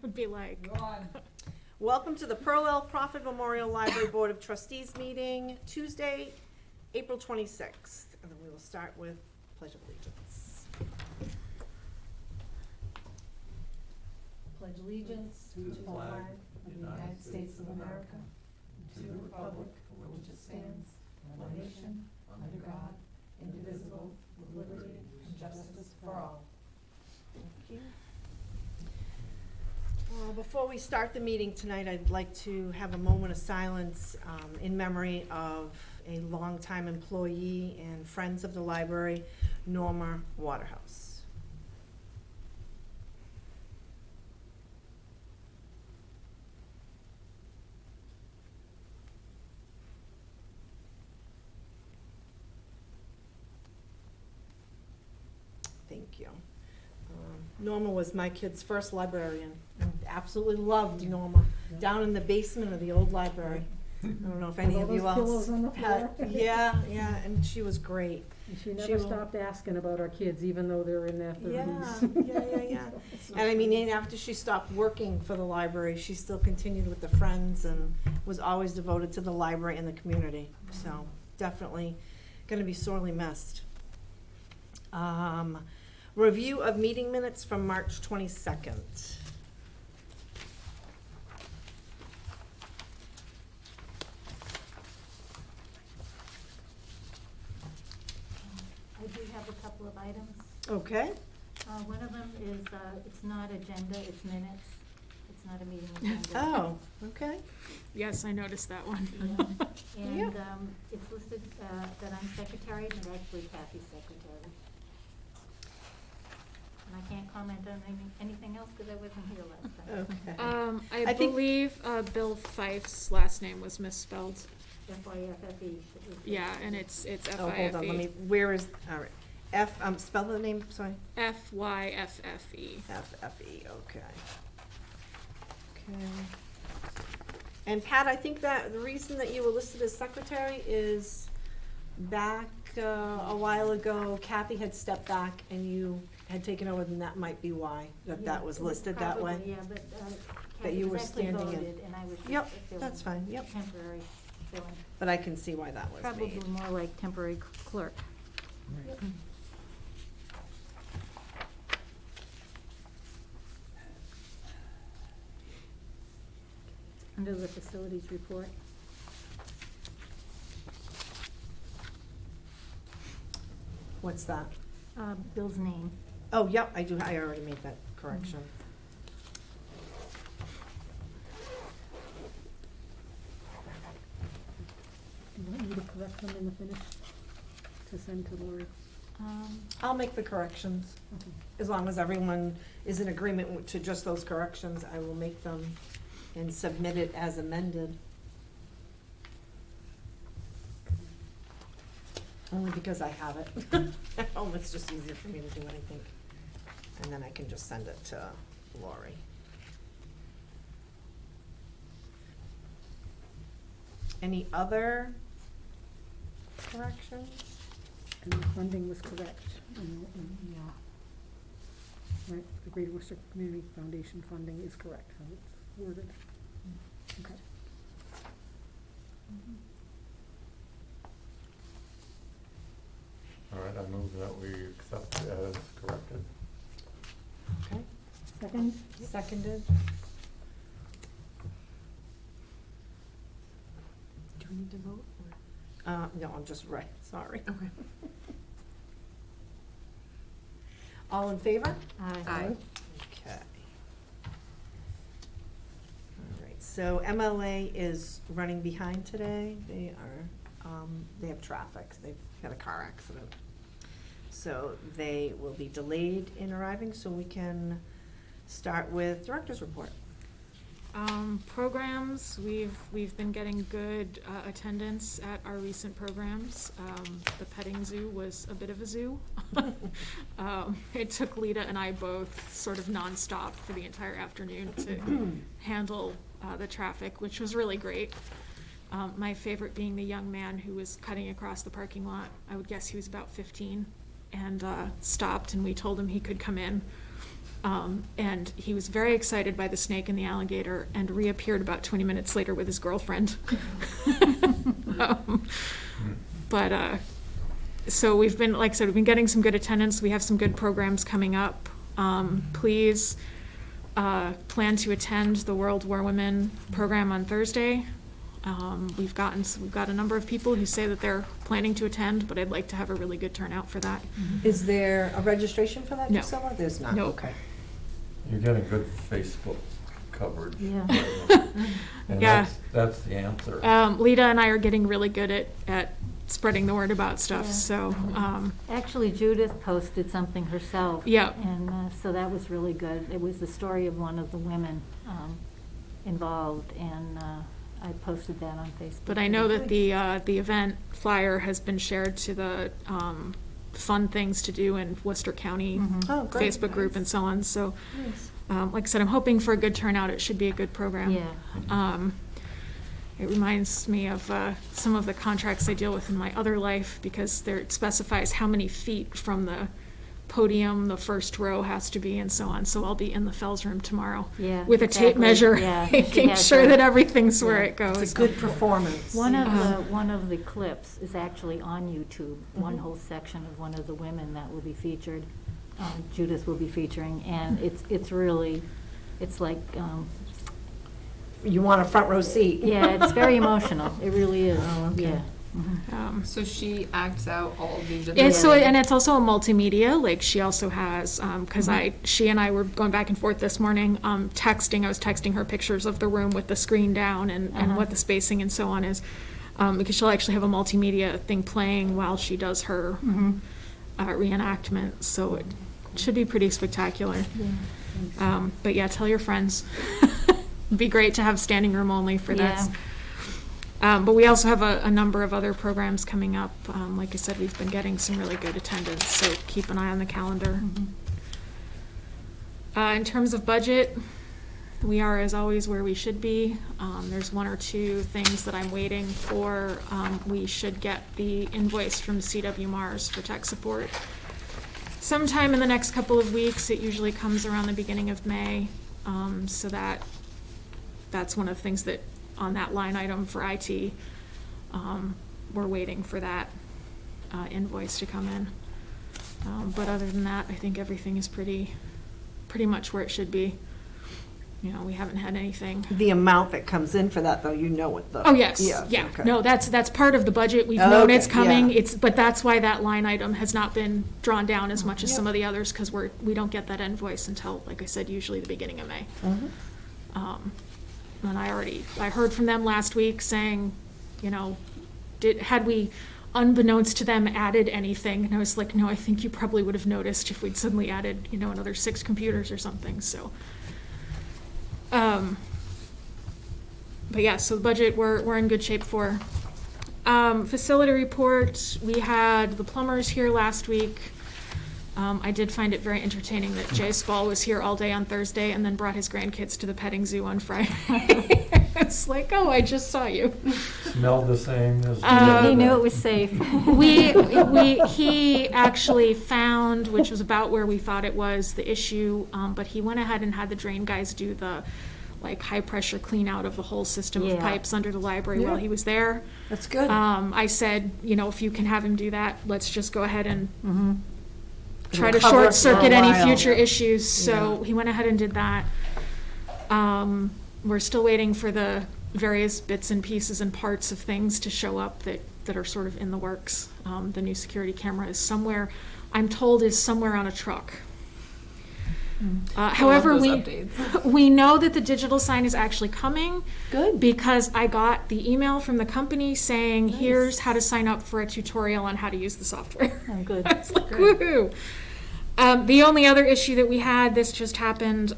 would be like. Welcome to the Pearl L. Crawford Memorial Library Board of Trustees meeting, Tuesday, April 26th. And then we will start with Pledge of Allegiance. Pledge allegiance to the flag of the United States of America, and to the republic for which it stands, one nation, under God, indivisible, with liberty and justice for all. Thank you. Before we start the meeting tonight, I'd like to have a moment of silence in memory of a longtime employee and friends of the library, Norma Waterhouse. Thank you. Norma was my kid's first librarian. I absolutely loved Norma, down in the basement of the old library. I don't know if any of you else pillows on the had, floor. yeah, and she was great. And she She never will- stopped asking about our kids, even though they're in their Yeah, 30s. yeah. And I mean, even after she stopped working for the library, she still continued with the friends and was always devoted to the library and the community. So definitely gonna be sorely missed. Review of meeting minutes from March 22nd. I do have a couple of items. Okay, One of them is, it's not agenda, it's minutes. It's not a meeting agenda. oh, okay. Yes, I noticed that one. Yeah. And Yeah. it's listed that I'm secretary, but actually Kathy's secretary. And I can't comment on anything else because I wasn't here last time. Okay. I I think- believe Bill Fife's last name was misspelled. FYFFE. Yeah, and it's Oh, hold on, let me, F-I-F-E. where is, all right, spell the name, sorry. F-Y-F-F-E. F-F-E, okay. Okay. And Pat, I think that the reason that you were listed as secretary is back a while ago, Kathy had stepped back and you had taken over, and that might be why that was listed that way. Probably, yeah, but That you Kathy were was actually standing in. voted, and I was just Yep, filling that's fine, yep. temporary filling. But I can see why that was Probably made. more like temporary clerk. Yep. Under the facilities report. What's that? Bill's name. Oh, yep, I do, I already made that correction. Do you want me to correct them in the finish to send to Lori? I'll make the corrections. Okay. As long as everyone is in agreement to just those corrections, I will make them and submit it as amended. Only because I have it. At home, it's just easier for me to do anything. And then I can just send it to Lori. Any other corrections? And the funding was correct. Yeah. Right, the Greater Worcester Community Foundation funding is correct, how it's worded. Okay. All right, I move that we accept as corrected. Okay, Second? seconded. Do we need to vote? No, I'm just right, sorry. Okay. All in favor? Aye. Okay. All right, so MLA is running behind today. They have traffic. They've had a car accident. So they will be delayed in arriving, so we can start with director's report. Programs, we've been getting good attendance at our recent programs. The petting zoo was a bit of a zoo. It took Lita and I both sort of nonstop for the entire afternoon to handle the traffic, which was really great. My favorite being the young man who was cutting across the parking lot. I would guess he was about 15, and stopped, and we told him he could come in. And he was very excited by the snake and the alligator and reappeared about 20 minutes later with his girlfriend. But so we've been, like I said, we've been getting some good attendance. We have some good programs coming up. Please plan to attend the World War Women program on Thursday. We've got a number of people who say that they're planning to attend, but I'd like to have a really good turnout for that. Is there a registration for that, No. Priscilla? There's not, No. okay. You're getting good Facebook coverage. Yeah. right now. And Yeah. that's the answer. Lita and I are getting really good at spreading the word about stuff, Yeah. so, Actually, Judith posted something herself. Yeah. And so that was really good. It was the story of one of the women involved, and I posted that on Facebook. but I know that the event flyer has been shared to the, fun things to do in Worcester County Mhm. Oh, great. Facebook group and so on, so, Nice. like I said, I'm hoping for a good turnout. It should be a good program. Yeah. It reminds me of some of the contracts I deal with in my other life, because there it specifies how many feet from the podium the first row has to be and so on. So I'll be in the Fells room tomorrow Yeah, with a tape exactly. measure, Yeah, she making has sure a- that everything's where yeah. it goes. It's a good performance. One Uh-huh. of the clips is actually on YouTube, one Mhm. whole section of one of the women that will be featured, Judith will be featuring, and it's really, it's like, You want a front row seat. yeah, it's very emotional, it really is, Oh, okay. yeah. Mhm. So she acts out all of these different. It's so, Yeah. and it's also a multimedia, like she also has, cause Mhm. she and I were going back and forth this morning, I was texting her pictures of the room with the screen down and Uh-huh. what the spacing and so on is. Because she'll actually have a multimedia thing playing while she does her, Mhm. reenactment, so it should be pretty spectacular. Yeah. But yeah, tell your friends. It'd be great to have standing room only for this. But we also have a number of other programs coming up. Like I said, we've been getting some really good attendance, so keep an eye on the calendar. Mhm. In terms of budget, we are, as always, where we should be. There's one or two things that I'm waiting for. We should get the invoice from CW Mars for tech support sometime in the next couple of weeks. It usually comes around the beginning of May. So that's one of the things that, on that line item for IT, we're waiting for that invoice to come in. But other than that, I think everything is pretty much where it should be. You know, we haven't had anything. The amount that comes in for that, though, you know what the. Oh, yes, Yeah, yeah. okay. No, that's part of the budget. We've known it's Okay, coming. yeah. But that's why that line item has not been drawn down as much as Yep. some of the others, because we don't get that invoice until, like I said, usually the beginning of May. Mhm. And I heard from them last week saying, you know, had we, unbeknownst to them, added anything? And I was like, no, I think you probably would have noticed if we'd suddenly added, you know, another 6 computers or something, so. But yeah, so the budget, we're in good shape for. Facility report, we had the plumbers here last week. I did find it very entertaining that Jay Spall was here all day on Thursday and then brought his grandkids to the petting zoo on Friday. It's like, oh, I just saw you. Smell the same as. the Um, other He knew day. it was safe. He actually found, which was about where we thought it was, the issue, but he went ahead and had the drain guys do the, like, high-pressure clean-out of the whole system of Yeah. pipes under the library while Yeah. he was there. That's good. I said, you know, if you can have him do that, let's just go ahead and Mhm. try to It'll cover short us for a circuit any while. future issues, so Yeah. he went ahead and did that. We're still waiting for the various bits and pieces and parts of things to show up that are sort of in the works. The new security camera is somewhere, I'm told is somewhere on a truck. However, those updates. we know that the digital sign is actually coming. Good. Because I got the email from the company saying, Nice. here's how to sign up for a tutorial on how to use the software. Oh, good. I was like, woohoo. The only other issue that we had, this just happened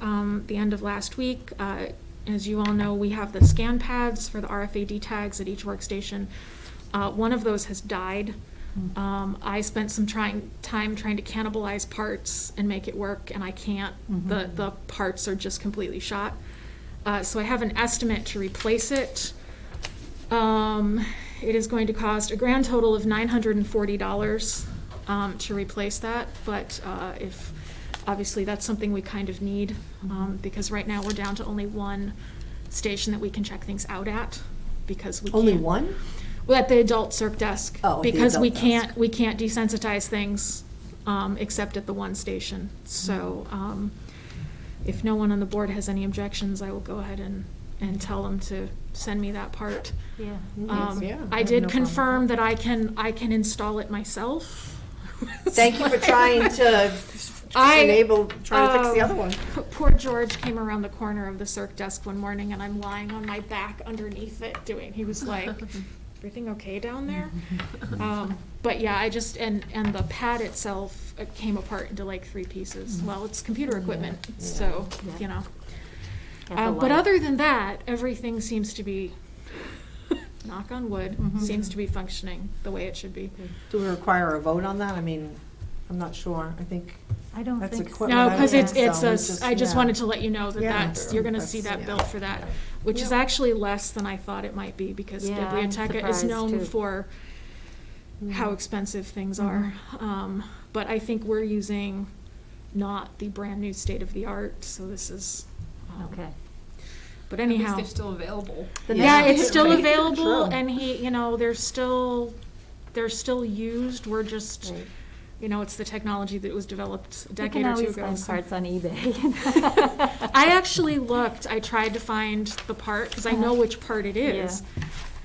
the end of last week. As you all know, we have the scan pads for the RFID tags at each workstation. One of those has died. I spent some time trying to cannibalize parts and make it work, and I can't. Mhm. The parts are just completely shot. So I have an estimate to replace it. It is going to cost a grand total of $940 to replace that, but if obviously, that's something we kind of need, because right now we're down to only one station that we can check things out at, because we can't. Only one? Well, at the adult circ desk. Oh, at the Because we adult can't, we can't desensitize things, except at the one station. So, if no one on the board has any objections, I will go ahead and tell them to send me that part. Yeah. Yeah, I have did no problem with confirm that. that I can install it myself. Thank you for trying to trying to fix the other one. Poor George came around the corner of the circ desk one morning, and I'm lying on my back underneath it he was like, everything okay down there? But yeah, and the pad itself, it came apart into like 3 pieces. Well, it's computer equipment, so, you know. But other than that, everything seems to be, knock on wood, seems to be functioning the way it should be. Do we require a vote on that? I mean, I'm not sure. I think I don't that's think so. equipment. No, I because don't it's, think it's so. a, It's just- I just yeah. wanted to let you know that Yeah, you're gonna that's- see that yeah. bill for that, which is Yep. actually less than I thought it might be, because Yeah, I'm Biblioteca is surprised known too. for how expensive things are. But I think we're using not the brand-new state-of-the-art, so this is, Okay. but At least anyhow. they're still available. Yeah, it's still Right. available, True. and they're still used, we're just, Right. it's the technology that was developed a You decade can or two always ago. find so- parts on eBay. I actually looked, I tried to find the part, because I know which part it is.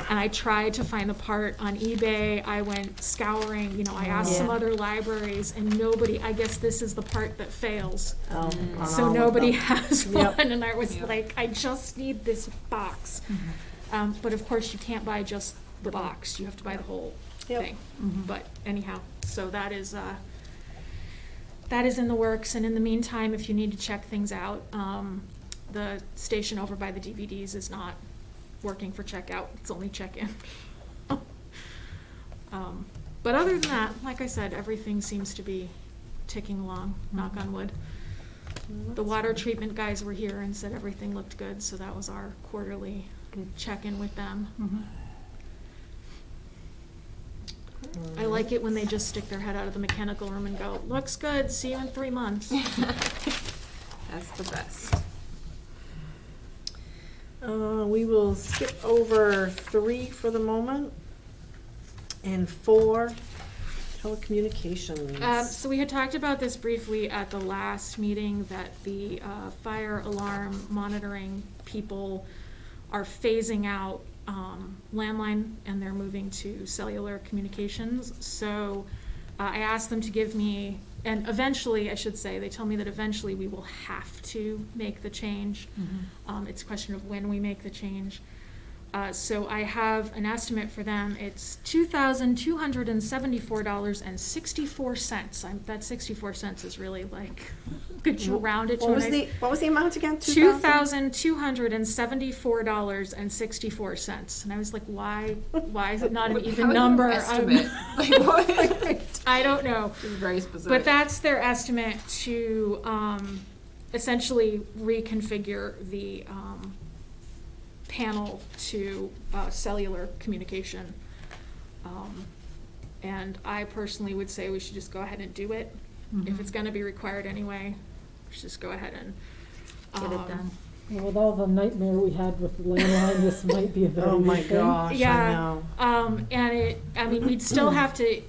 And I tried to find the part on eBay, I went scouring, I asked some Yeah. other libraries, and nobody, I guess this is the part that fails. Oh, on So all of nobody them. has Yep. one, and I was Yep. like, I just need this box. But of course, you can't buy just the box, you have to buy the whole Yep. thing. But anyhow, so that is in the works, and in the meantime, if you need to check things out, the station over by the DVDs is not working for checkout, it's only check-in. But other than that, like I said, everything seems to be ticking along, knock on wood. The water treatment guys were here and said everything looked good, so that was our quarterly Good. check-in with them. Mhm. I like it when they just stick their head out of the mechanical room and go, looks good, see you in 3 months. That's the best. We will skip over 3 for the moment, and 4, telecommunications. So we had talked about this briefly at the last meeting, that the fire alarm monitoring people are phasing out landline, and they're moving to cellular communications. So I asked them to give me, and eventually, I should say, they tell me that eventually we will have to make the change. It's a question of when we make the change. So I have an estimate for them. It's $2,274.64. That 64 cents is really like, could you round it to a nice? What was the amount again? $2,274.64. And I was like, why is it not an even How is number? your estimate? Like, what? I don't know. It's very specific. But that's their estimate to essentially reconfigure the panel to cellular communication. And I personally would say we should just go ahead and do it. If it's gonna be required anyway, we should just go ahead and Get it done. Well, with all the nightmare we had with the landline, this might be a very Oh good my thing. gosh, I Yeah. know. And we'd still have to,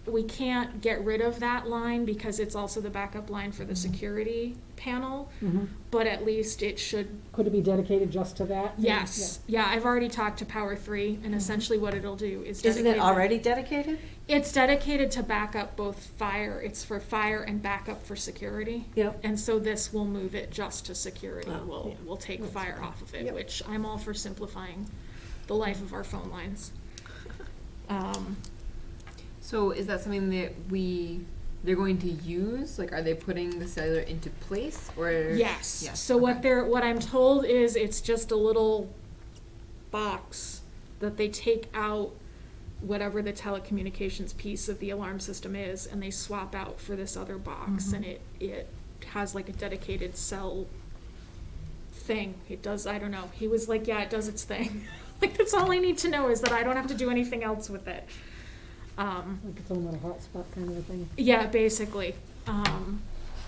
we can't get rid of that line because it's also the backup line for the security panel, Mhm. but at least it should. Could it be dedicated just to that? Yes, yeah, I've already talked to Power 3, and essentially what it'll do is dedicate. Isn't it already dedicated? It's dedicated to backup both fire, it's for fire and backup for security. Yep. And so this will move it just to security, Oh, we'll, yeah. we'll take That's fire fine. off of it, Yep. which I'm all for simplifying the life of our phone lines. So is that something that they're going to use? Like, are they putting the cellular into place, or? Yes, Yes, so what okay. what I'm told is it's just a little box that they take out whatever the telecommunications piece of the alarm system is, and they swap out for this other box, and it has like a dedicated cell thing. It does, I don't know, he was like, yeah, it does its thing. Like, that's all I need to know, is that I don't have to do anything else with it. Like its own little hotspot kind of a thing. Yeah, basically.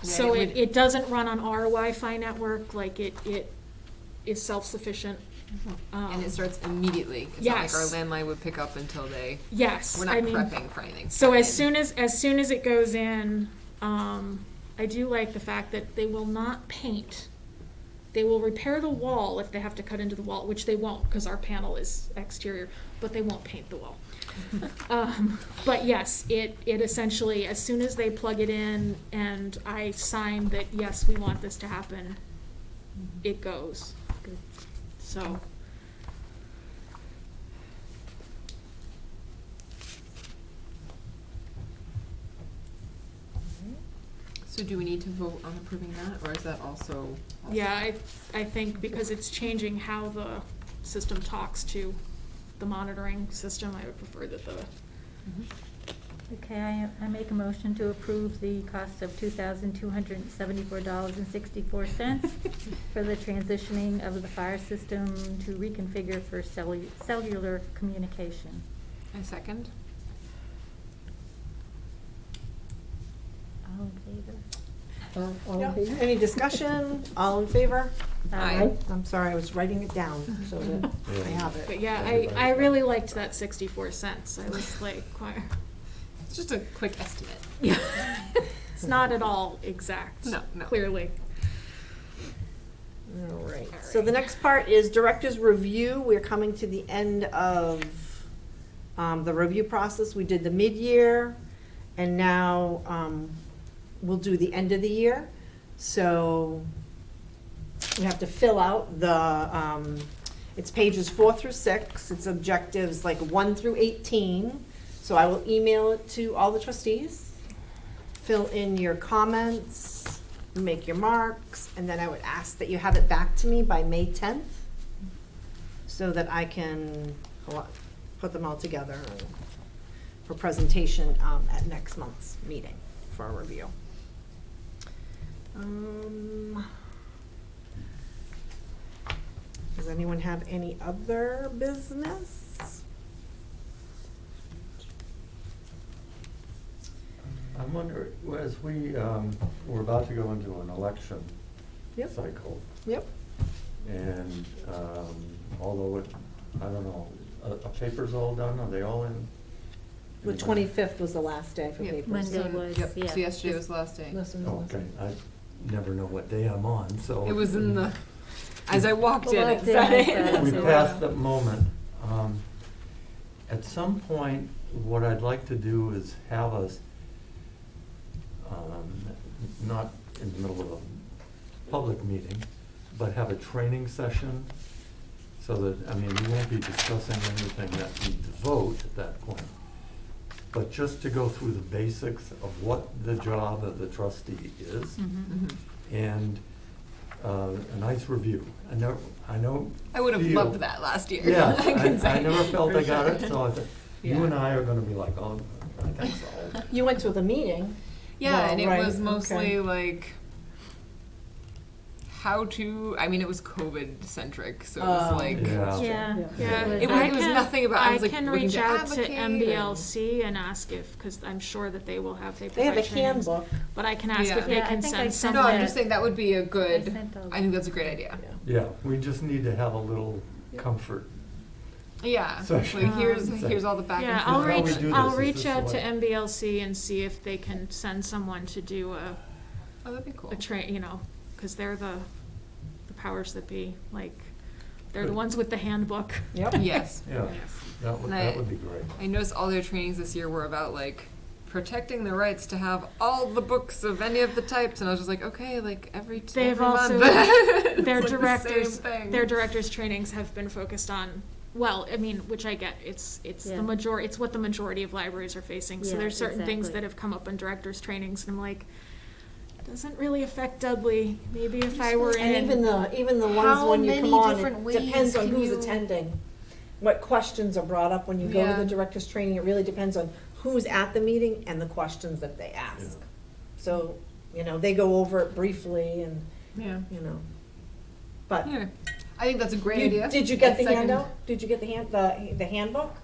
So it it, would- it doesn't run on our Wi-Fi network, like it is self-sufficient. And it starts immediately. It's not like our Yes. landline would pick up until Yes, we're I not mean, prepping for anything. so Stuck as soon as it goes in, I do like the fact that they will not paint. They will repair the wall if they have to cut into the wall, which they won't, because our panel is exterior, but they won't paint the wall. But yes, it essentially, as soon as they plug it in and I sign that, yes, we want this to happen, it goes. So, So do we need to vote on approving that, or is that also? yeah, I think because it's changing how the system talks to the monitoring system, I would prefer that the, Okay, I make a motion to approve the cost of $2,274.64 for the transitioning of the fire system to reconfigure for cellular communication. I second. All in favor? All in Yeah. favor? Any discussion? All in favor? Aye. I'm sorry, I was writing it down so that I have it. but yeah, I really liked that 64 cents. I was like, quite, It's just a quick estimate. yeah. It's not at all exact. No, no. Clearly. All right, so the next part is director's review. We're coming to the end of the review process. We did the mid-year, and now we'll do the end of the year. So we have to fill out the, it's pages 4 through 6. It's objectives like 1 through 18. So I will email it to all the trustees. Fill in your comments, make your marks, and then I would ask that you have it back to me by May 10th so that I can put them all together for presentation at next month's meeting for a review. Does anyone have any other business? I'm wondering, as we're about to go into an election Yep. cycle, Yep. and although I don't know, a paper's all done, are they all in? The 25th was the last day for Yep. papers. Monday was, Yep, yeah. so yesterday was the last day. Listen, Oh, okay, I never know what day I'm on, so. It was in the, as I walked in, Well, it said it. We so, passed that moment. At some point, what I'd like to do is have us, not in the middle of a public meeting, but have a training session so that, I mean, we won't be discussing anything that needs to vote at that point. But just to go through the basics of what the job of the trustee is Mhm. and a nice review. I know. I would have feel- loved that last year. Yeah, I can say. I never felt For I got it, sure. so I thought, you Yeah. and I are gonna be like, oh, I think so. You went to the meeting. Yeah, Well, and it right, was mostly okay. like how to. I mean, it was COVID centric, so it was Oh. like Yeah. Yeah. Yeah, It was nothing about- I was like, can looking reach to out to advocate and- MBLC and ask if, because I'm sure that they will have, they They have a provide trainings. handbook. But I can ask Yeah. if they Yeah, I can think I send sent no. someone. I'm just saying that would be a good. I sent those. I think that's a great idea. Yeah, we just need to have a little comfort. Yeah, So- like here's all the back Yeah, and I'll forth. How we reach, do I'll this is reach just out to like- MBLC and see if they can send someone to do Oh, that'd be cool. a you know, because they're the powers that be, like, they're the Good. ones with the handbook. Yep. Yes. Yeah, Yes. that would, And that would be great. I noticed all their trainings this year were about like protecting the rights to have all the books of any of the types, and I was just like, okay, like every They've every also, month. It's their like the directors, same thing. their directors' trainings have been focused on, well, I mean, which I get, it's Yeah. it's what the majority of libraries are facing. So Yeah, there's certain things exactly. that have come up in directors' trainings, and I'm like, doesn't really affect Dudley. Maybe if I were in. And even the ones How when you many come on, different it depends ways on can who's you- attending. What questions are brought up when you go to Yeah. the director's training, it really depends on who's at the meeting and the questions that they ask. Yeah. So, they go over it briefly and, Yeah. but. Yeah. I think that's a great You- idea. Did you get the Second. handout? Did you get the handbook?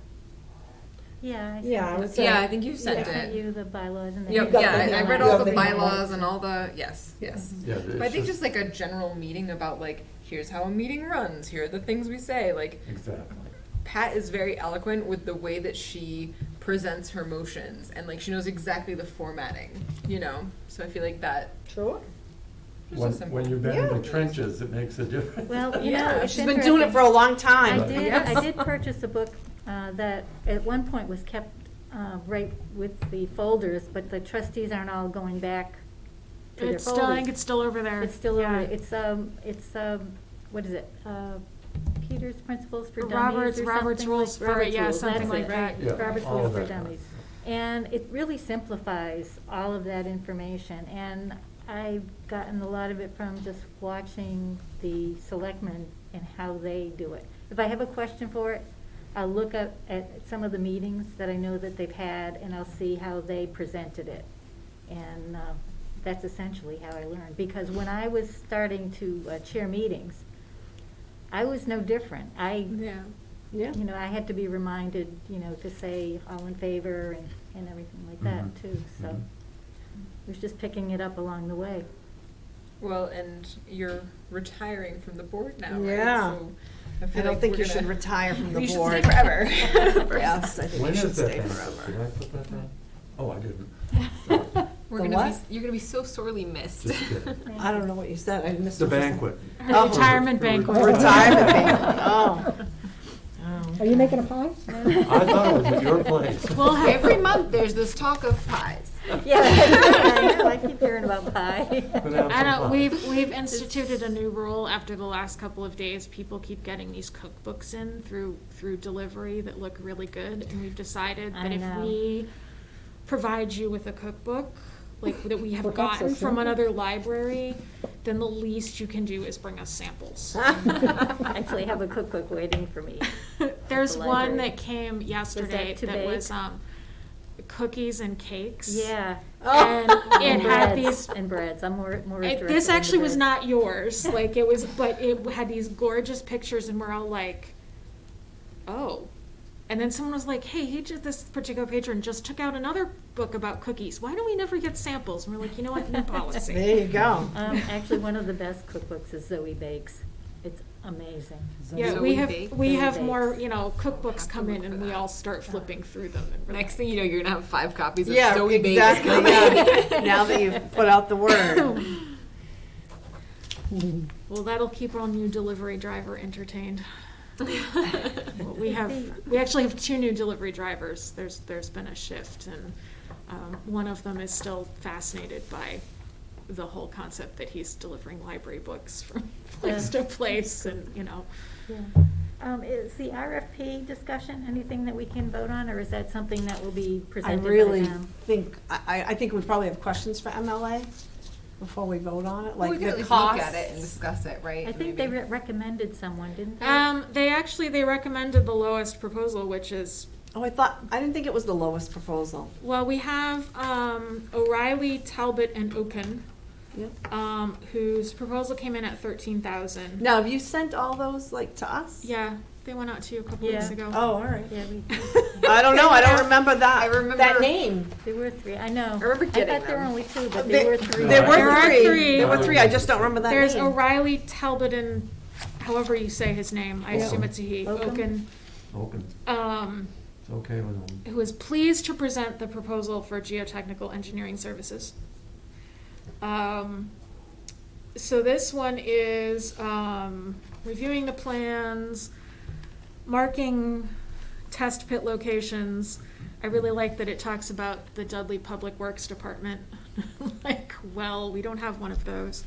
Yeah, Yeah, I sent would it. say- Yeah, I think you I sent sent it. you the bylaws and the. Yep, got yeah, the I read you all have the the bylaws bylaws. and all the, yes, yes. Yeah, But I think just like a general meeting about like, here's how a meeting runs, here are the things we say, like, Exactly. Pat is very eloquent with the way that she presents her motions, and like, she knows exactly the formatting, you know? So I feel like that, Sure. just When, a simple. when you've been in Yeah. the trenches, it makes a difference. Well, you know, Yeah, it's She's been doing it for a long time. I did, Yes. I did purchase a book that at one point was kept right with the folders, but the trustees aren't all going back to their It's still, I think folders. it's still over there. It's still Yeah. over, it's, what is it? Peter's Principles for Dummies Robert's- or Robert's something Rules like- for- Robert's yeah, Rules, something that's like it, that. right. Yeah, Robert's all Rules of for that Dummies. stuff. And it really simplifies all of that information, and I've gotten a lot of it from just watching the selectmen and how they do it. If I have a question for it, I'll look up at some of the meetings that I know that they've had, and I'll see how they presented it. And that's essentially how I learned, because when I was starting to chair meetings, I was no different. Yeah. Yeah. You know, I had to be reminded, you know, to say all in favor and everything like that Mhm. too, so. Mhm. It was just picking it up along the way. Well, and you're retiring from the board now, right? Yeah. So I feel don't like think we're you gonna- should retire from the You should board. stay forever. Yes, I think When you should is that stay banquet? forever. Did I put that down? Oh, I didn't. We're The gonna what? be, you're gonna be so sorely missed. Just kidding. I don't know what you said, I missed. The what you said. banquet. Oh. Retirement banquet. Retirement banquet, oh. Are you making a pie? I thought it was at your place. We'll have, Every month, there's this talk of pies. Yeah, I know, I keep hearing about pie. Could have I some know, fun. we've instituted a new rule after the last couple of days. People keep getting these cookbooks in through delivery that look really good, and we've decided that I if know. we provide you with a cookbook, like that we have For gotten Texas, from yeah. another library, then the least you can do is bring us samples. Actually, I have a cookbook waiting for me. There's the one library. that came yesterday to that bake? was cookies and cakes. Yeah. And it And had breads, these. and breads, I'm more interested This in the actually was breads. not yours, like it was, but it had these gorgeous pictures, and we're all like, oh. And then someone was like, hey, this particular patron just took out another book about cookies. Why do we never get samples? And we're like, you know what, new policy. There you go. Actually, one of the best cookbooks is Zoe Bakes. It's amazing. Yeah, Zoe we have, Bakes? we Zoe have more, Bakes. you know, Have cookbooks to come in look and for we that. all start flipping through them. And we're Next like, thing you know, you're gonna have 5 copies of Yeah, Zoe Bakes exactly, coming. yeah. Now that you've put out the word. well, that'll keep our new delivery driver entertained. Well, we actually have 2 new delivery drivers. There's been a shift, and one of them is still fascinated by the whole concept that he's delivering library books from place to place, and you know. Yeah. Is the RFP discussion anything that we can vote on, or is that something that will be I presented by really them? think, I think we probably have questions for MLA before we vote on it, Well, we like could at the least look costs. at it and discuss it, right? I think they Maybe. recommended someone, didn't they? They recommended the lowest proposal, which is, Oh, I didn't think it was the lowest proposal. well, we have O'Reilly, Talbot, and Oaken, Yep. whose proposal came in at 13,000. Now, have you sent all those, like, to us? Yeah, they went out to you a couple weeks Yeah. ago. Oh, all right. Yeah, we, I don't know, I don't remember that, I remember- that name. there were 3, I know. I remember getting thought there were them. only 2, but there were 3. There There were are 3. three. There were 3, I just don't remember that name. There's O'Reilly, Talbot, and however you say his name, I Yeah. assume it's a he, Oaken. Oaken, Open, it's okay with them. who is pleased to present the proposal for geotechnical engineering services. So this one is reviewing the plans, marking test pit locations. I really like that it talks about the Dudley Public Works Department. Like, well, we don't have one of those.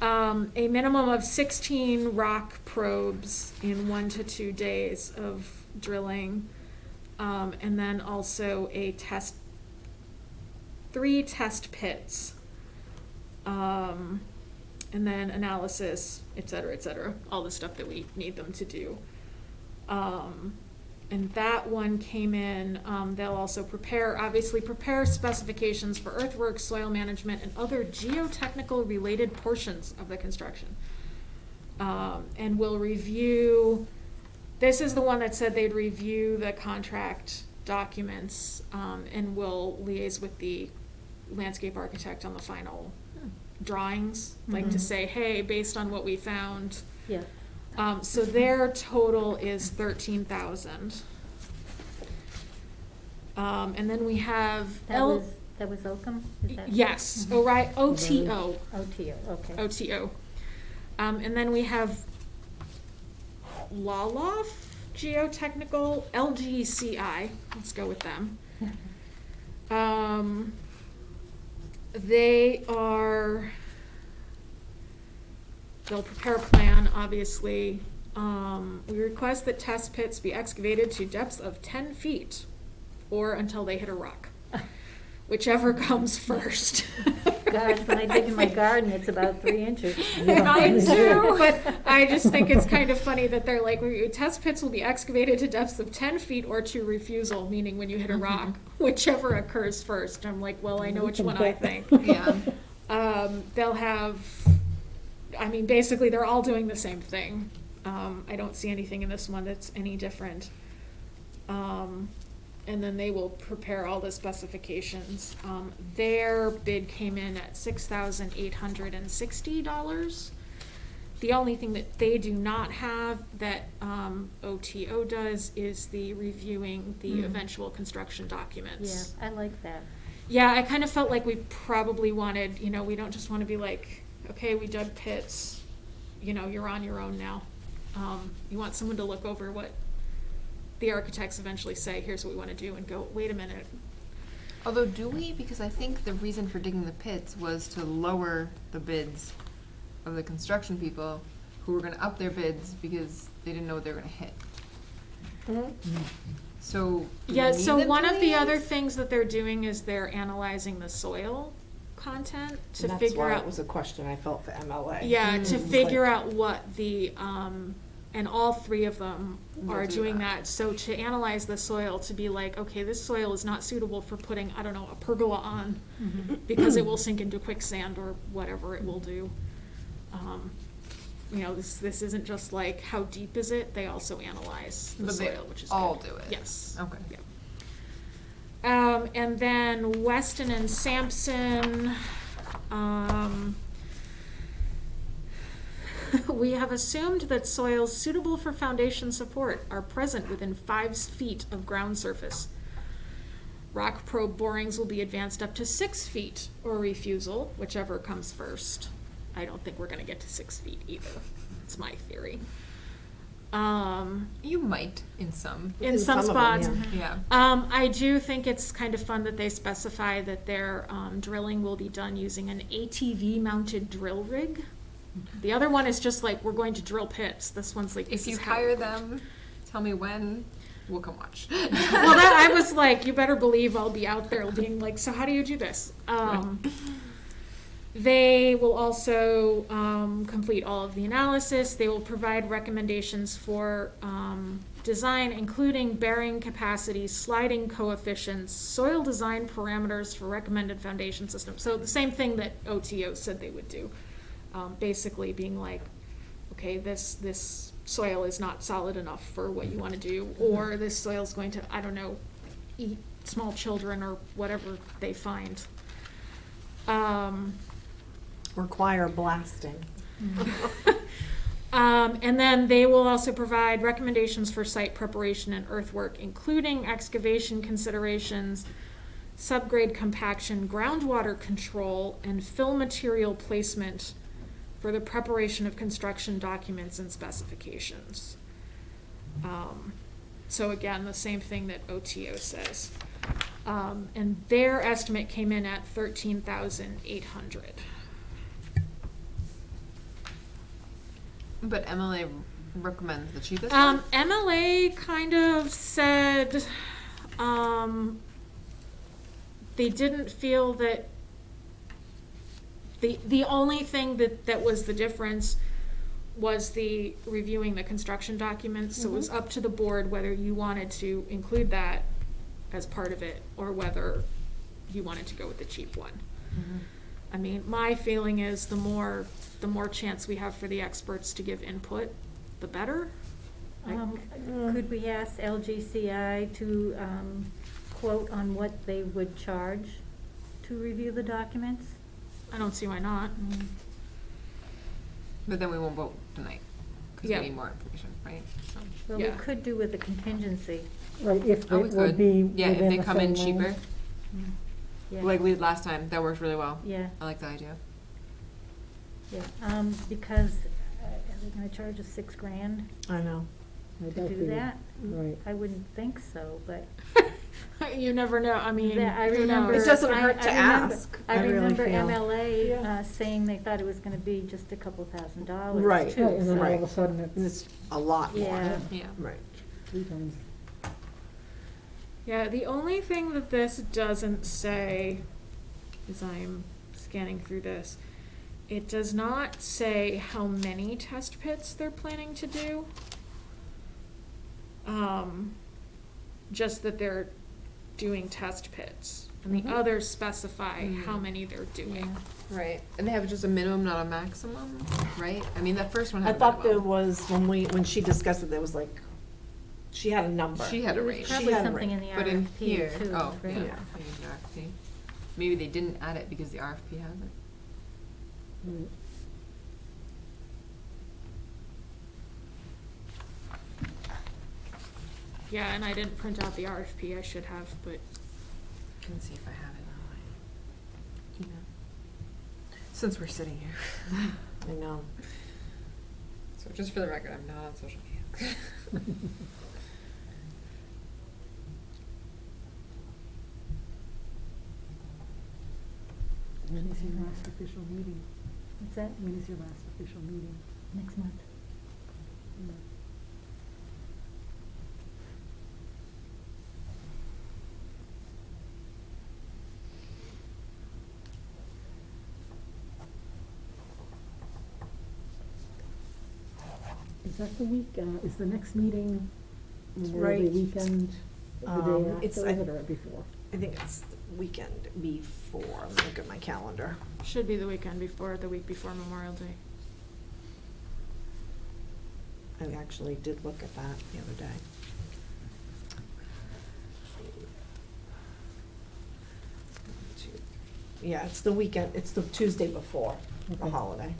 A minimum of 16 rock probes in 1 to 2 days of drilling. And then also 3 test pits. And then analysis, et cetera, all the stuff that we need them to do. And that one came in, they'll also prepare specifications for earthworks, soil management, and other geotechnical related portions of the construction. And will review, this is the one that said they'd review the contract documents, and we'll liaise with the landscape architect on the final drawings, like to Mhm. say, hey, based on what we found. Yeah. So their total is 13,000. And then we have That was Oakham, is that? yes, Mhm. oh, right, OTO. OTO, okay. OTO. And then we have Laloff Geotechnical, LGCI, let's go with them. They'll prepare a plan, obviously. We request that test pits be excavated to depths of 10 feet or until they hit a rock, whichever comes first. Gosh, when I dig in my garden, it's about 3 inches. Mine too, but I just think it's kind of funny that they're like, test pits will be excavated to depths of 10 feet or to refusal, meaning when you hit a rock, whichever occurs first. I'm like, well, I know which one I think. Yeah. They'll have, I mean, basically, they're all doing the same thing. I don't see anything in this one that's any different. And then they will prepare all the specifications. Their bid came in at $6,860. The only thing that they do not have that OTO does is the reviewing the eventual construction Yeah, documents. I like that. Yeah, I kind of felt like we probably wanted, we don't just want to be like, okay, we dug pits, you're on your own now. You want someone to look over what the architects eventually say, here's what we want to do, and go, wait a minute. Although, do we? Because I think the reason for digging the pits was to lower the bids of the construction people who were going to up their bids because they didn't know what they were going to hit. So, do we Yeah, need so them one to of the other liaise? things that they're doing is they're analyzing the soil content to And that's figure why out. it was a question I felt for MLA. Yeah, to It's figure like- out what the, and all three of them Will are do doing that. that. So to analyze the soil, to be like, okay, this soil is not suitable for putting, I don't know, a pergola on, because it will sink into quicksand or whatever it will do. This isn't just like, how deep is it? They also analyze the But they soil, which is all good. do it. Yes. Okay. Yeah. And then Weston and Sampson, we have assumed that soils suitable for foundation support are present within 5 feet of ground surface. Rock probe borings will be advanced up to 6 feet or refusal, whichever comes first. I don't think we're gonna get to 6 feet either. That's my theory. You might in some. In In some some of them, spots. yeah. Yeah. I do think it's kind of fun that they specify that their drilling will be done using an ATV-mounted drill rig. The other one is just like, we're going to drill pits. This one's like, this If you is how hire we're them, tell me when, we'll come watch. Well, I was like, you better believe I'll be out there being like, so how do you do this? They will also complete all of the analysis. They will provide recommendations for design, including bearing capacity, sliding coefficients, soil design parameters for recommended foundation system. So the same thing that OTO said they would do. Basically being like, okay, this soil is not solid enough for what you want to do, or this soil is going to, I don't know, eat small children or whatever they find. Require blasting. And then they will also provide recommendations for site preparation and earthwork, including excavation considerations, subgrade compaction, groundwater control, and fill material placement for the preparation of construction documents and specifications. So again, the same thing that OTO says. And their estimate came in at 13,800. But MLA recommends the cheapest MLA kind of said, they didn't feel that the only thing that was the difference was the reviewing the construction documents. So it was up to the board whether you wanted to include that as part of it or whether you wanted to go with the cheap one. I mean, my feeling is the more chance we have for the experts to give input, the better. Could we ask LGCI to quote on what they would charge to review the documents? I don't see why not. But then we won't vote tonight, because we Yeah. need more information, right? So- Well, we Yeah. could do with a contingency. Right, if Oh, it we would could. be Yeah, if within they the come in same cheaper, range. Yeah. like we did last time, that worked really well. Yeah, I like the idea. yeah, because are they gonna charge us $6,000 I know. I to doubt do they would. that? Right. I wouldn't think so, but. You never know, I mean, That- I who remember. knows? It doesn't I- hurt I to remember- ask, I I really remember feel. MLA Yeah. saying they thought it was gonna be just a couple $1,000s Right. too, Right, and then all so- of a sudden And it's it's a lot more. Yeah. Yeah. Right. 3 times. Yeah, the only thing that this doesn't say, as I'm scanning through this, it does not say how many test pits they're planning to do. Just that they're doing test pits, and the Mhm. others specify how Mm. many they're doing. Right, and they have just a minimum, not a maximum, right? I mean, that first one had I a thought there minimum. was, when she discussed it, there was like, she had a number. She had a There was range. She probably had a something in range. the But in RFP here, too, oh, right? yeah, Yeah. maybe the RFP. Maybe they didn't add it because the RFP has it. Right. Yeah, and I didn't print out the RFP, I should have, but Can see if I have it on my email. Since we're sitting here. I know. So just for the record, I'm not on social media. When is your last official meeting? What's that? When is your last official meeting? Next month. Yeah. Is that the week, is the next meeting Memorial Day right. weekend, the day It's- after, is it, or before? I think it's the weekend before. Let me look at my calendar. should be the weekend before, the week before Memorial Day. I actually did look at that the other day. Yeah, it's the weekend, it's the Tuesday before the Okay. holiday.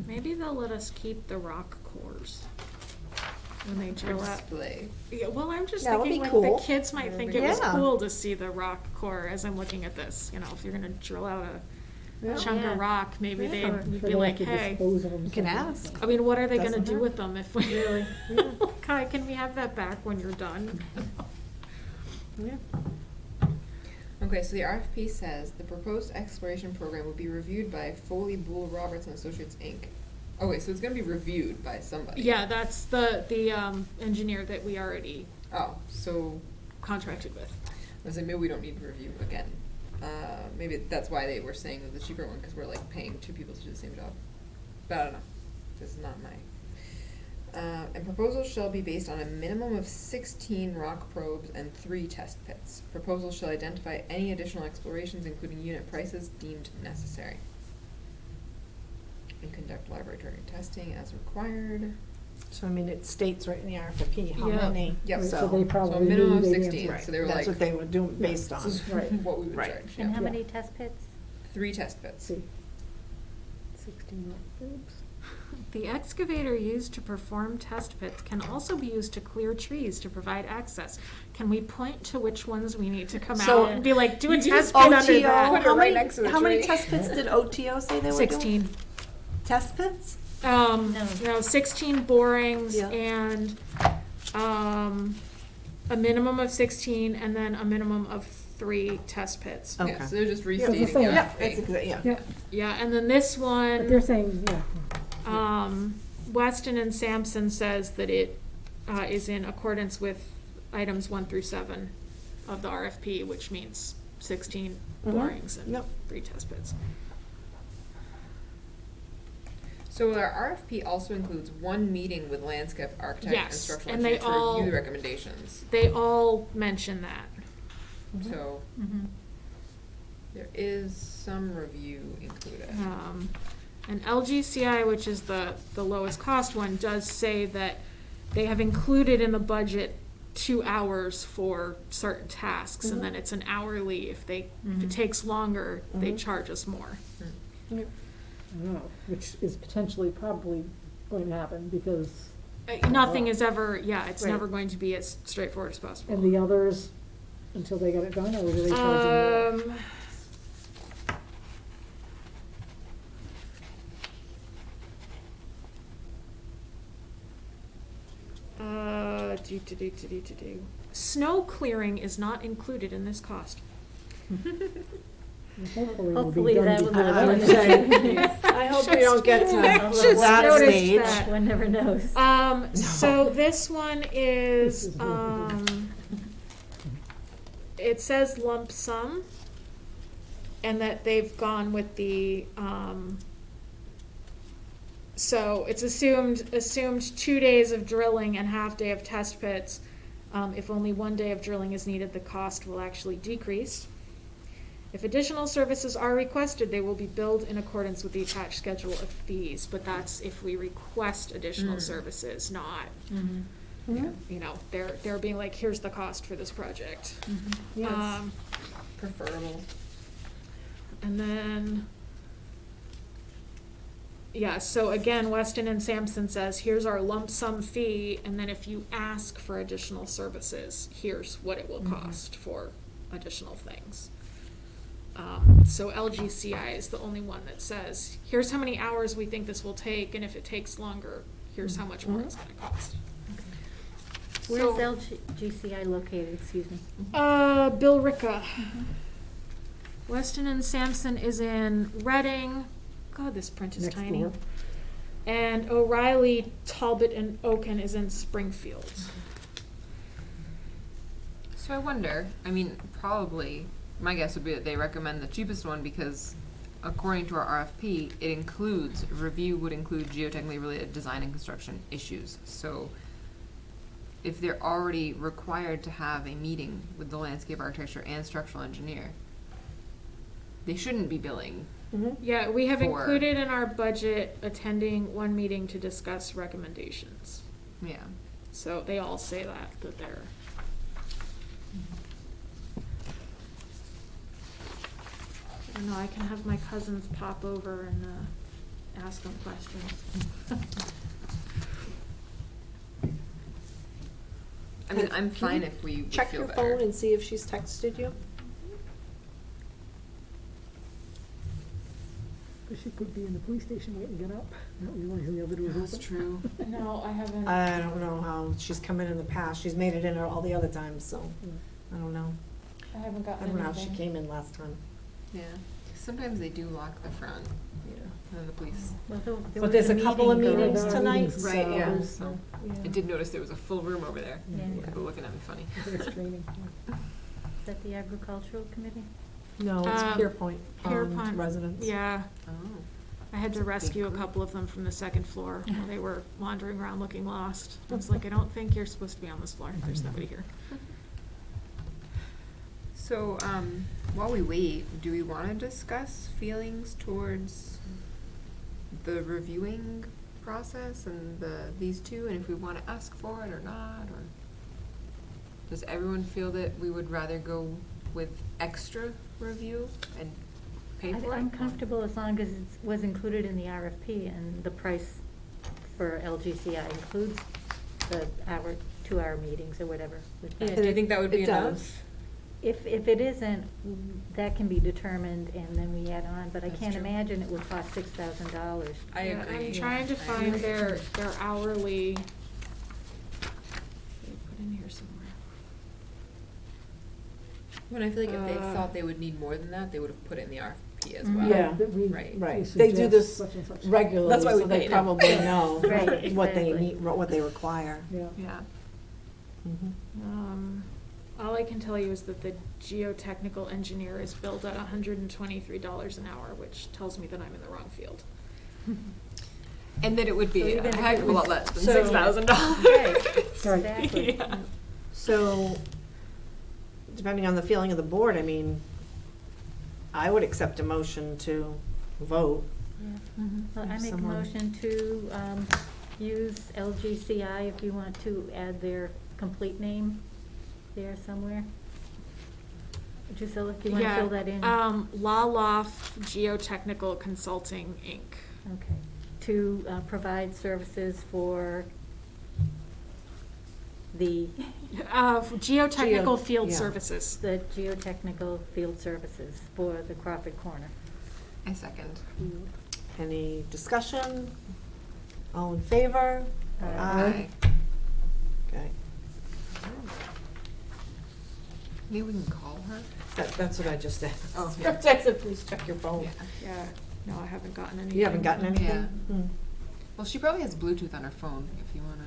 Maybe they'll let us keep the rock cores when they drill out. Display. Yeah, well, I'm just That would thinking be like cool. the kids might think it was Yeah. cool to see the rock core as I'm looking at this, you know, if you're gonna drill out Yeah. a chunk Yeah. of rock, maybe Yeah. they I'm would sure be they like, have to hey. dispose of them You can somehow. ask. I mean, what are they gonna Doesn't do hurt. with them if we? Really? Yeah. Kai, can we have that back when you're done? Yeah. Okay, so the RFP says the proposed exploration program will be reviewed by Foley, Bull, Roberts and Associates, Inc. Okay, so it's gonna be reviewed by somebody. Yeah, that's the engineer that we already Oh, so contracted with. I was like, maybe we don't need to review again. Maybe that's why they were saying the cheaper one, because we're like paying 2 people to do the same job. But I don't know. This is not my. And proposals shall be based on a minimum of 16 rock probes and 3 test pits. Proposals shall identify any additional explorations, including unit prices deemed necessary. And conduct laboratory testing as required. So, I mean, it states right in the RFP how Yeah. many. Yep. Right, So, so they So probably a minimum of knew they 16, right, so they were that's like, what they were doing based this on. is Right. what we would Right. charge. And yeah. how Yeah. many test pits? 3 test pits. See. 16 rock probes. The excavator used to perform test pits can also be used to clear trees to provide access. Can we point to which ones we need to come So, out and be like, do a you can test just pit under OTO, that? Put it how right many, next to the how many tree. test pits did OTO say they were doing? 16. Test pits? No, 16 borings Yeah. and, a minimum of 16 and then a minimum of 3 test pits. Okay. Yeah, so they're just it's the restating same. the Yeah, RFP. that's exactly, yeah. Yeah, Yeah, and then this but they're one, saying, yeah. Weston and Sampson says that it, is in accordance with items 1 through 7 of the RFP, which means 16 Mhm. borings and Yep. 3 test pits. So our RFP also includes 1 meeting with landscape architect and Yes, structural and they engineer to all- review the recommendations. They all mention that. So, Mm-hmm. There is some review included. And LGCI, which is the lowest cost one, does say that they have included in the budget 2 hours for certain tasks, and then it's an hourly. If it takes longer, they charge us more. Mm. I don't know, which is potentially probably going to happen because. Nothing is ever, it's Right. never going to be as straightforward as possible. And the others, until they get it done, or do they charge you more? Snow clearing is not included in this cost. Hopefully it'll Hopefully be done that will before not then. I hope we don't get to Just that noticed stage. that. One never knows. So this one This is, is what we do. it says lump sum, and that they've gone with the, so it's assumed 2 days of drilling and half day of test pits. If only 1 day of drilling is needed, the cost will actually decrease. If additional services are requested, they will be billed in accordance with the attached schedule of fees, but that's if we request additional services, not, you know, they're being like, here's the cost for this project. Yes. Preferable. And then, so again, Weston and Sampson says, here's our lump sum fee, and then if you ask for additional services, here's what it will cost for additional things. So LGCI is the only one that says, here's how many hours we think this will take, and if it takes longer, here's how much more it's gonna cost. Where's So- LGCI located, excuse me? Bill Ricka. Weston and Sampson is in Reading. God, this print is Next tiny. door. And O'Reilly, Talbot, and Oaken is in Springfield. So I wonder, I mean, probably, my guess would be that they recommend the cheapest one because according to our RFP, it includes, review would include geotechnically related design and construction issues. So if they're already required to have a meeting with the landscape architecture and structural engineer, they shouldn't be billing. Yeah, we have For- included in our budget attending one meeting to discuss recommendations. Yeah. So they all say that they're. I don't know, I can have my cousins pop over and, ask them questions. I mean, I'm Can fine you if we would Check feel your better. phone and see if she's texted you. But she could be in the police station waiting to get up, not realizing the other door was open. That's true. No, I haven't. I don't know how she's come in the past. She's made it in all the other times, so Yeah. I don't know. I haven't I gotten don't know how she anything. came in last time. Yeah. Sometimes they do lock the front, Yeah. and then the police. Well, there But was there's a a couple of meeting going meetings on. tonight, Meetings, Right, so, yeah. so, yeah. I did notice there was a full room over there. Yeah. People looking at me funny. I think it's training. Is that the agricultural committee? No, it's Pierpoint Pierpont residents. Yeah, Oh. I had to That's a big rescue a group. couple of them from the second floor while they were wandering around looking lost. I was like, I don't think you're supposed to be on this floor. There's nobody here. So, while we wait, do we wanna discuss feelings towards the reviewing process and these two, and if we wanna ask for it or not, or does everyone feel that we would rather go with extra review and pay for it? I'm comfortable as long as it was included in the RFP and the price for LGCI includes the 2-hour meetings or whatever. with that. Do you think that would be It enough? does. If it isn't, that can be determined and then we add on, but I That's can't true. imagine it would cost $6,000. I Yeah, agree. I'm trying to I find agree. their hourly. They put in here somewhere. When I feel like if they Uh, thought they would need more than that, they would have put it in the RFP as Mhm. well. Yeah. That we- Right. Right. we They do suggest this such and such. regularly, That's why we so they pay them. probably know Right, what they exactly. need, what they require. Yeah. Yeah. All I can tell you is that the geotechnical engineer is billed at $123 an hour, which tells me that I'm in the wrong field. And that it would So be even a if heck it of a lot was- less than So- $6,000. Right, Right. exactly. Yeah. So, depending on the feeling of the board, I mean, I would accept a motion to vote. Well, I If make a someone- motion to use LGCI if you want to add their complete name there somewhere. Drusilla, do you want to fill that in? Laloff Geotechnical Consulting, Inc. Okay, to provide services for the Geotechnical Geo- Field yeah. Services. the geotechnical field services for the Crawford Corner. I second. Any discussion? All in favor? Aye. Okay. Maybe we can call her? That's what I just did. Oh, yeah. I said, please check your phone. Yeah, no, I haven't gotten anything. You haven't gotten anything? Yeah. Hmm. Well, she probably has Bluetooth on her phone, if you wanna,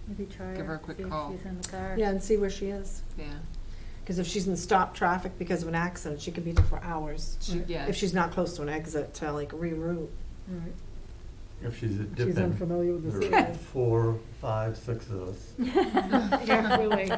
Maybe try Give her a her, quick see if call. she's in the car. Yeah, and see where she is. yeah. Because if she's in stop traffic because of an accident, she could be there for hours. Yeah. If she's not close to an exit to like reroute. Right. If she's at She's Dippin, unfamiliar with this there are area. 4, 5, 6 of us. Yeah, really.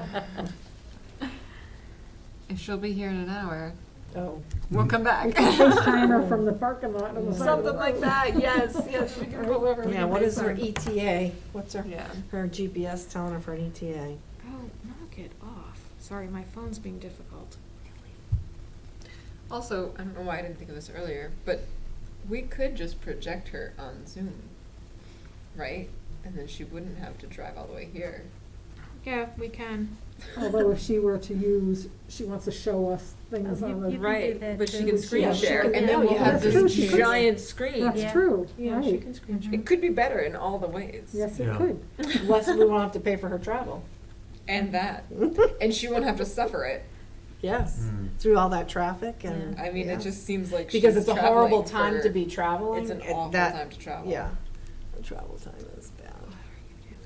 If she'll be here in an hour, Oh. we'll come back. We can FaceTime her from the parking lot on the side of the Something like road. that, yes, yes, she can pull over. we Yeah, can what is her FaceTime. ETA? What's her, Yeah. her GPS telling her for an E ETA? Oh, knock it off. Sorry, my phone's being difficult. Also, I don't know why I didn't think of this earlier, but we could just project her on Zoom, right? And then she wouldn't have to drive all the way here. Yeah, we can. Although if she were to use, she wants to show us things Oh, on you the. can do Right, that but she too. can screen Yeah, she share, can- and no, then we'll yeah, have that's true, this she could. giant screen. That's Yeah. true, Yeah, she right. can screen Mhm. share. It could be better in all the ways. Yes, it Yeah. could. Less we won't have to pay for her travel. And that, and she won't have to suffer it. Yes, Mm. through all that traffic and. I mean, yeah. it just seems like Because she's it's a horrible traveling time for- to be traveling. It's an and awful that- time to travel. Yeah, the travel time is bad.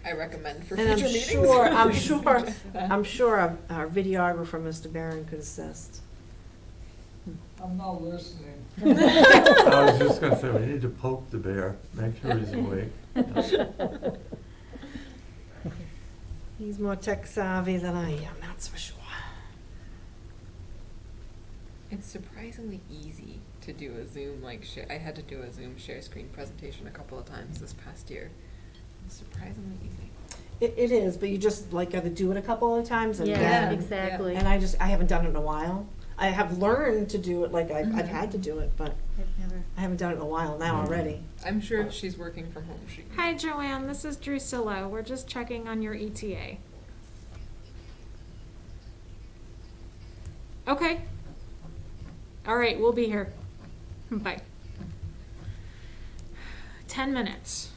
I recommend for And I'm future meetings. sure, I'm we sure, suggest that. I'm sure our videographer, Mr. Barron, could assist. I'm not listening. I was just gonna say, we need to poke the bear, make sure he's awake. He's more tech savvy than I am, that's for sure. It's surprisingly easy to do a Zoom I had to do a Zoom share screen presentation a couple of times this past year. It's surprisingly easy. It is, but you just like gotta do it a couple of times and Yeah, then. exactly. And I haven't done it in a while. I have learned to do it, like I've Mhm. had to do it, but I've never. I haven't done it in a while now Mhm. already. I'm sure if she's working from home, she can. Hi, Joanne, this is Drusilla. We're just checking on your ETA. Okay. All right, we'll be here. Bye. 10 minutes,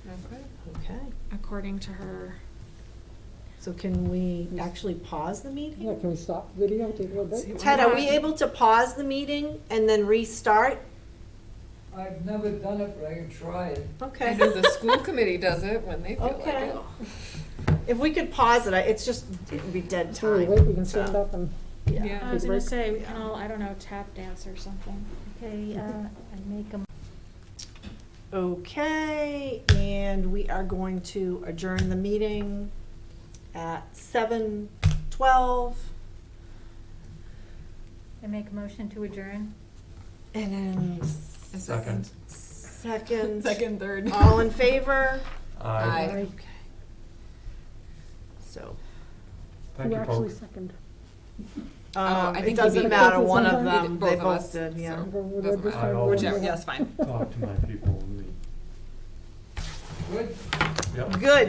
Okay. Okay, according to her. so can we actually pause the Yeah, meeting? can we stop video, take a little break? Ted, are we able to pause the meeting and then restart? I've never done it, but I can try it. I Okay. know the school committee does it when they feel like Okay. it. If we could pause it, it's just, it would be dead Sure, time. wait, we can so, stand up and. Yeah. I was gonna break. say, we can all, I don't know, tap dance or something. Okay, I make a Okay, and we are going to adjourn the meeting at 7:12. I make a motion to adjourn. And then A Second. second. Second, third. All in favor? Aye. Okay. So, Thank Who you, actually folks. second? I it think you doesn't beat matter, both. one of We did them, both they of both us, did, yeah. so- We're Doesn't just matter. I trying to always- Whichever, remember yeah, that. it's fine. Talk to my people. Good? Yep. Good.